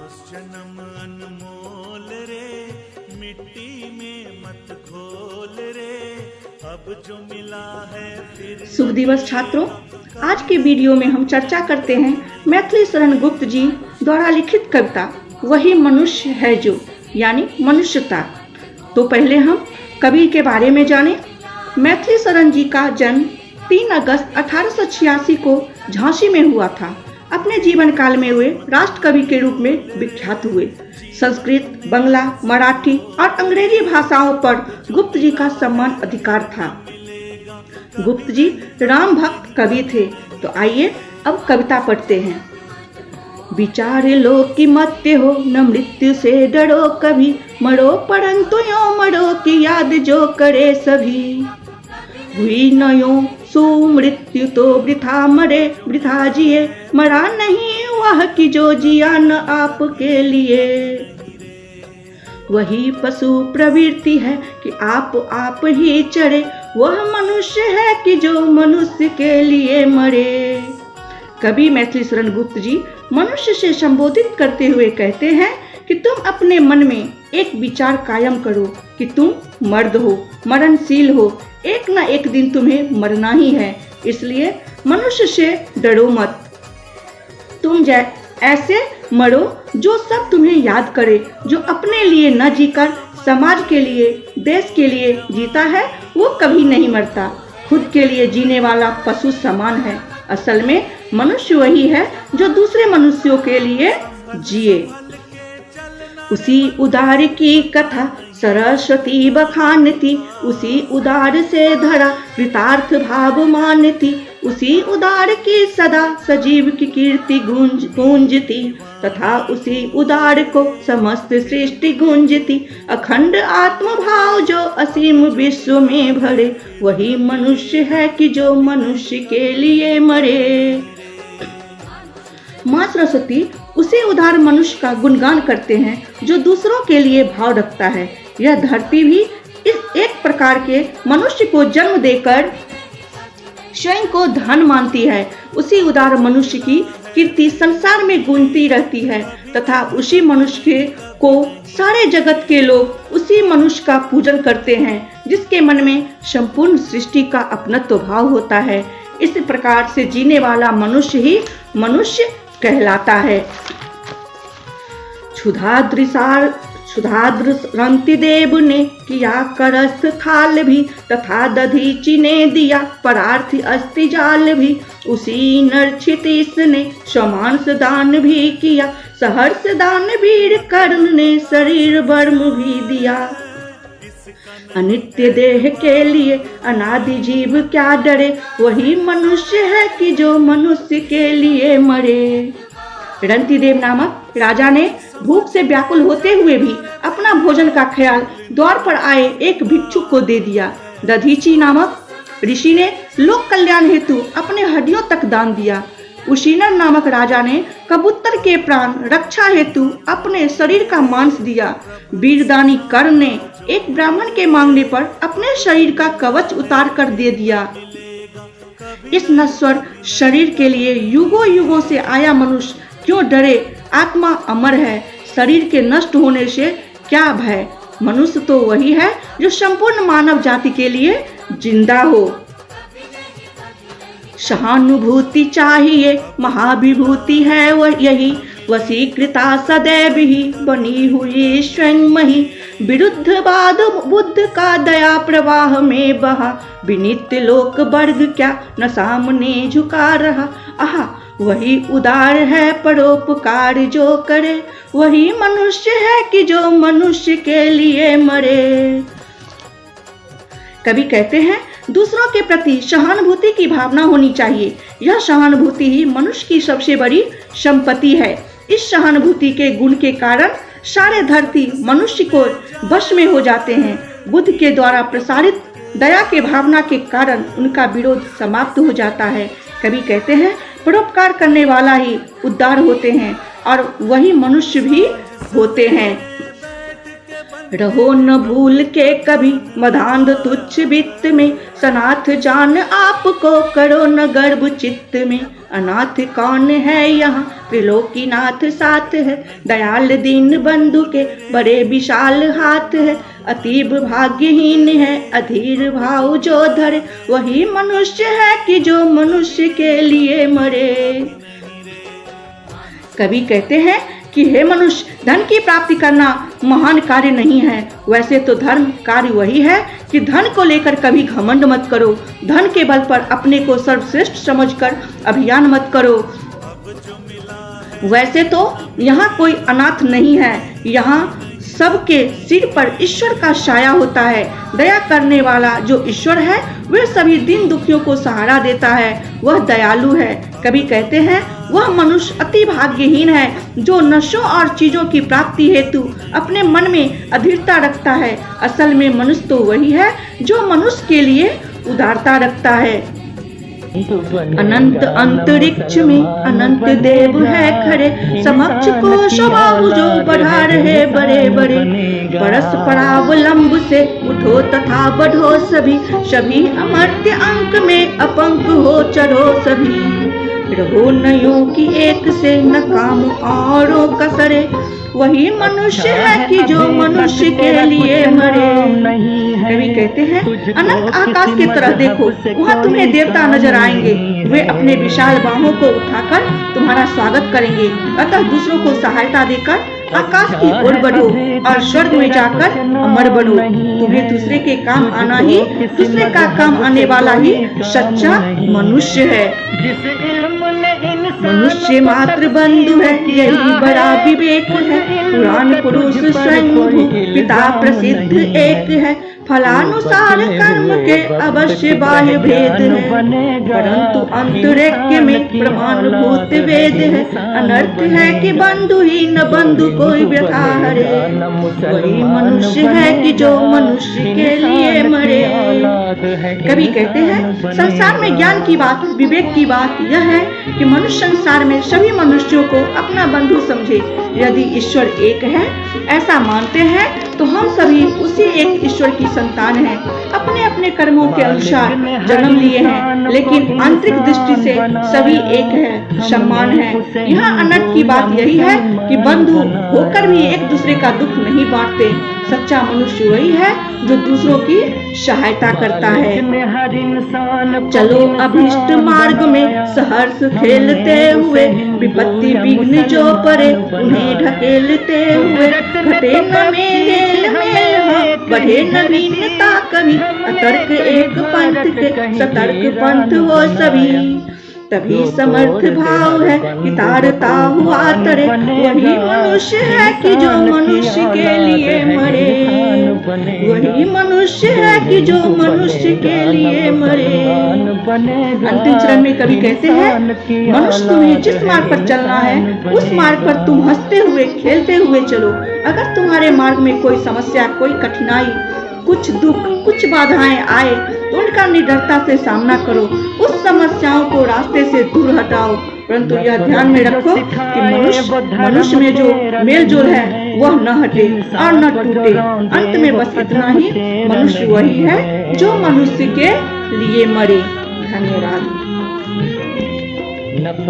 जन्म अनमोल रे, मिट्टी में मत घोल रे, अब जो मिला है फिर। शुभ दिवस छात्रों, आज के वीडियो में हम चर्चा करते हैं मैथिली शरण गुप्त जी द्वारा लिखित कविता वही मनुष्य है जो, यानी मनुष्यता। तो पहले हम कवि के बारे में जानें। मैथिली शरण जी का जन्म 3 अगस्त 1886 को झांसी में हुआ था। अपने जीवन काल में वे राष्ट्र कवि के रूप में विख्यात हुए। संस्कृत, बंगला, मराठी और अंग्रेजी भाषाओं पर गुप्त जी का सम्मान अधिकार था। गुप्त जी राम भक्त कवि थे। तो आइए अब कविता पढ़ते हैं। विचार लो कि मत्य हो, न मृत्यु से डरो कभी, मरो परंतु यो मरो की याद जो करे सभी। हुई न यो सुमृत्यु तो वृथा मरे, वृथा जिए मरा नहीं वह कि जो जिया न आपके लिए। वही पशु प्रवृत्ति है कि आप ही चढ़े, वह मनुष्य है कि जो मनुष्य के लिए मरे। कवि मैथिली शरण गुप्त जी मनुष्य से संबोधित करते हुए कहते हैं कि तुम अपने मन में एक विचार कायम करो कि तुम मर्द हो, मरणशील हो, एक न एक दिन तुम्हें मरना ही है, इसलिए मनुष्य से डरो मत। तुम ऐसे मरो जो सब तुम्हें याद करे, जो अपने लिए न जीकर समाज के लिए, देश के लिए जीता है वो कभी नहीं मरता। खुद के लिए जीने वाला पशु समान है। असल में मनुष्य वही है जो दूसरे मनुष्यों के लिए जिए। उसी उदार की कथा सरस्वती बखानती, उसी उदार से धरा कृतार्थ भाव मानती। उसी उदार की सदा सजीव की कीर्ति गूंजती, तथा उसी उदार को समस्त सृष्टि गूंजती। अखंड आत्म भाव जो असीम विश्व में भरे, वही मनुष्य है कि जो मनुष्य के लिए मरे। माँ सरस्वती उसी उदार मनुष्य का गुणगान करते हैं जो दूसरों के लिए भाव रखता है। यह धरती भी इस एक प्रकार के मनुष्य को जन्म देकर स्वयं को धन मानती है। उसी उदार मनुष्य की कीर्ति संसार में गूंजती रहती है, तथा उसी मनुष्य को सारे जगत के लोग उसी मनुष्य का पूजन करते हैं जिसके मन में संपूर्ण सृष्टि का अपनत्व भाव होता है। इस प्रकार से जीने वाला मनुष्य ही मनुष्य कहलाता है। क्षुधाद्रंति देव ने किया करस्थ थाल भी, तथा दधीचि ने दिया परार्थी अस्ति जाल भी। उसी नरक्षितिस ने स्वमांस दान भी किया, सहर्ष दान वीर कर्ण ने शरीर वर्म भी दिया। अनित्य देह के लिए अनादि जीव क्या डरे, वही मनुष्य है कि जो मनुष्य के लिए मरे। रंतिदेव नामक राजा ने भूख से व्याकुल होते हुए भी अपना भोजन का ख्याल द्वार पर आए एक भिक्षुक को दे दिया। दधीचि नामक ऋषि ने लोक कल्याण हेतु अपने हड्डियों तक दान दिया। उशीनर नामक राजा ने कबूतर के प्राण रक्षा हेतु अपने शरीर का मांस दिया। वीरदानी कर्ण ने एक ब्राह्मण के मांगने पर अपने शरीर का कवच उतार कर दे दिया। इस नश्वर शरीर के लिए युगों युगों से आया मनुष्य क्यों डरे, आत्मा अमर है, शरीर के नष्ट होने से क्या भय। मनुष्य तो वही है जो संपूर्ण मानव जाति के लिए जिंदा हो। सहानुभूति चाहिए, महाविभूति है वह यही, वशीकृता सदैव ही बनी हुई स्वयं मही। विरुद्धवाद बुद्ध का दया प्रवाह में बहा, विनित लोक वर्ग क्या न सामने झुका रहा। आहा, वही उदार है परोपकार जो करे, वही मनुष्य है कि जो मनुष्य के लिए मरे। कवि कहते हैं दूसरों के प्रति सहानुभूति की भावना होनी चाहिए। यह सहानुभूति ही मनुष्य की सबसे बड़ी संपत्ति है। इस सहानुभूति के गुण के कारण सारे धरती मनुष्य को वश में हो जाते हैं। बुद्ध के द्वारा प्रसारित दया के भावना के कारण उनका विरोध समाप्त हो जाता है। कवि कहते हैं परोपकार करने वाला ही उद्धार होते हैं और वही मनुष्य भी होते हैं। रहो न भूल के कभी मदांध तुच्छ वित्त में, सनाथ जान आपको करो न गर्भ चित्त में, अनाथ कौन है यहाँ त्रिलोकीनाथ साथ है, दयाल दीन बंधु के बड़े विशाल हाथ है, अतीब भाग्यहीन है अधीर भाव जो धरे, वही मनुष्य है कि जो मनुष्य के लिए मरे। कवि कहते हैं कि हे मनुष्य, धन की प्राप्ति करना महान कार्य नहीं है, वैसे तो धर्म कार्य वही है कि धन को लेकर कभी घमंड मत करो, धन के बल पर अपने को सर्वश्रेष्ठ समझकर अभियान मत करो। वैसे तो यहाँ कोई अनाथ नहीं है, यहाँ सबके सिर पर ईश्वर का साया होता है। दया करने वाला जो ईश्वर है वह सभी दीन दुखियों को सहारा देता है, वह दयालु है। कवि कहते हैं वह मनुष्य अति भाग्यहीन है जो नशों और चीजों की प्राप्ति हेतु अपने मन में अधीरता रखता है। असल में मनुष्य तो वही है जो मनुष्य के लिए उदारता रखता है। अनंत अंतरिक्ष में अनंत देव है खड़े, समक्ष को स्वभाव जो बढ़ा रहे बड़े बड़े, परस परावलंब से उठो तथा बढ़ो सभी, सभी अमर्त्य अंक में अपंक हो चढ़ो सभी, रहो नयों की एक से न काम औरों का सरे, वही मनुष्य है कि जो मनुष्य के लिए मरे। कवि कहते हैं अनंत आकाश की तरह देखो, वहाँ तुम्हें देवता नजर आएंगे, वे अपने विशाल बाहों को उठाकर तुम्हारा स्वागत करेंगे। अतः दूसरों को सहायता देकर आकाश की ओर बढ़ो और स्वर्ग में जाकर अमर बनो। तुम्हें दूसरे के काम आना ही, दूसरे का काम आने वाला ही सच्चा मनुष्य है। मनुष्य मात्र बंधु है, यही बड़ा विवेक है, पुराण पुरुष स्वयं पिता प्रसिद्ध एक है, फलानुसार कर्म के अवश्य बाह्य भेद है, परंतु अंतरेक्य में प्रमाणभूत वेद है, अनर्थ है कि बंधु ही न बंधु कोई व्यथा हरे, वही मनुष्य है कि जो मनुष्य के लिए मरे। कवि कहते हैं संसार में ज्ञान की बात, विवेक की बात यह है कि मनुष्य संसार में सभी मनुष्यों को अपना बंधु समझे। यदि ईश्वर एक है ऐसा मानते हैं तो हम सभी उसी एक ईश्वर की संतान हैं, अपने अपने कर्मों के अनुसार जन्म लिए हैं, लेकिन आंतरिक दृष्टि से सभी एक है, सम्मान है। यहाँ अनर्थ की बात यही है कि बंधु होकर भी एक दूसरे का दुख नहीं बांटते। सच्चा मनुष्य वही है जो दूसरों की सहायता करता है। चलो अभिष्ट मार्ग में सहर्ष खेलते हुए, विपत्ति विघ्न जो परे उन्हें ढकेलते हुए, घटे न मेल मेल बढ़े नवीनता कभी, अतर्क एक पंथ के सतर्क पंथ वो सभी, तभी समर्थ भाव है कि तारता हुआ तरे, वही मनुष्य है कि जो मनुष्य के लिए मरे, वही मनुष्य है कि जो मनुष्य के लिए मरे। अंतिम चरण में कवि कहते हैं मनुष्य तुम्हें जिस मार्ग पर चलना है उस मार्ग पर तुम हंसते हुए खेलते हुए चलो। अगर तुम्हारे मार्ग में कोई समस्या, कोई कठिनाई, कुछ दुख, कुछ बाधाएं आए तो उनका निडरता से सामना करो, उस समस्याओं को रास्ते से दूर हटाओ, परंतु यह ध्यान में रखो कि मनुष्य में जो मेलजोल है वह न हटे और न टूटे। अंत में बस इतना ही, मनुष्य वही है जो मनुष्य के लिए मरे। धन्यवाद।